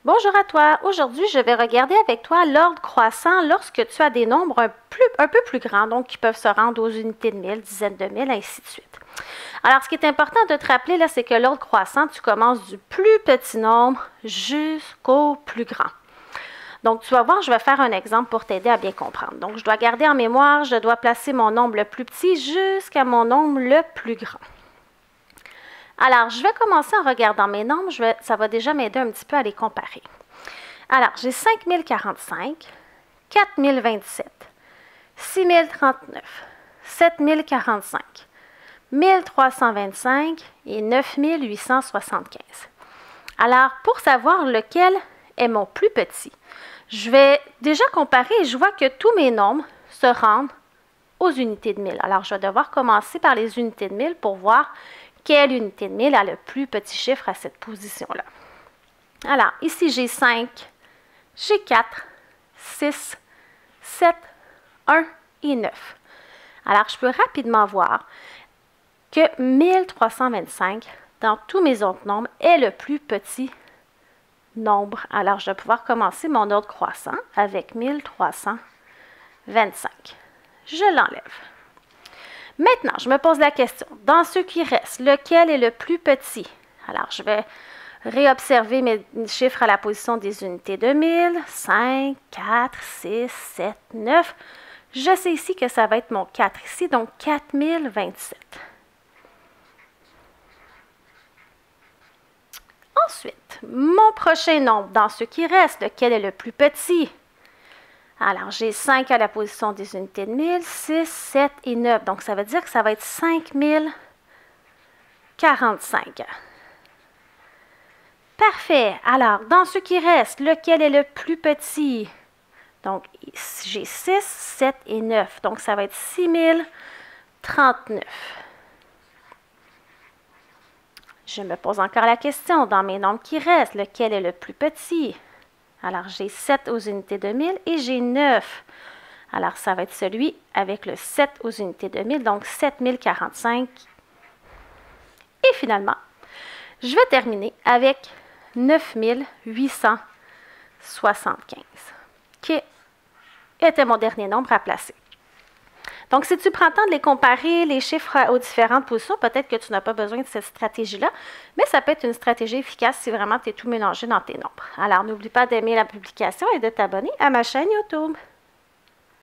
Bonjour à toi. Aujourd'hui, je vais regarder avec toi l'ordre croissant lorsque tu as des nombres un peu plus grands, donc qui peuvent se rendre aux unités de mille, dizaines de mille, ainsi de suite. Alors, ce qui est important de te rappeler, là, c'est que l'ordre croissant, tu commences du plus petit nombre jusqu'au plus grand. Donc, tu vas voir, je vais faire un exemple pour t'aider à bien comprendre. Donc, je dois garder en mémoire, je dois placer mon nombre le plus petit jusqu'à mon nombre le plus grand. Alors, je vais commencer en regardant mes nombres. Ça va déjà m'aider un petit peu à les comparer. Alors, j'ai 5045, 4027, 6039, 7045, 1325 et 9875. Alors, pour savoir lequel est mon plus petit, je vais déjà comparer et je vois que tous mes nombres se rendent aux unités de mille. Alors, je vais devoir commencer par les unités de mille pour voir quelle unité de mille a le plus petit chiffre à cette position-là. Alors, ici, j'ai 5, j'ai 4, 6, 7, 1 et 9. Alors, je peux rapidement voir que 1325, dans tous mes autres nombres, est le plus petit nombre. Alors, je vais pouvoir commencer mon ordre croissant avec 1325. Je l'enlève. Maintenant, je me pose la question, dans ceux qui restent, lequel est le plus petit? Alors, je vais réobserver mes chiffres à la position des unités de 1000, 5, 4, 6, 7, 9. Je sais ici que ça va être mon 4 ici, donc 4027. Ensuite, mon prochain nombre, dans ceux qui restent, lequel est le plus petit? Alors, j'ai 5 à la position des unités de 1000, 6, 7 et 9. Donc, ça veut dire que ça va être 5045. Parfait. Alors, dans ceux qui restent, lequel est le plus petit? Donc, j'ai 6, 7 et 9. Donc, ça va être 6039. Je me pose encore la question, dans mes nombres qui restent, lequel est le plus petit? Alors, j'ai 7 aux unités de 1000 et j'ai 9. Alors, ça va être celui avec le 7 aux unités de 1000, donc 7045. Et finalement, je vais terminer avec 9875, qui était mon dernier nombre à placer. Donc, si tu prends le temps de les comparer, les chiffres aux différentes positions, peut-être que tu n'as pas besoin de cette stratégie-là, mais ça peut être une stratégie efficace si vraiment tu es tout mélangé dans tes nombres. Alors, n'oublie pas d'aimer la publication et de t'abonner à ma chaîne YouTube.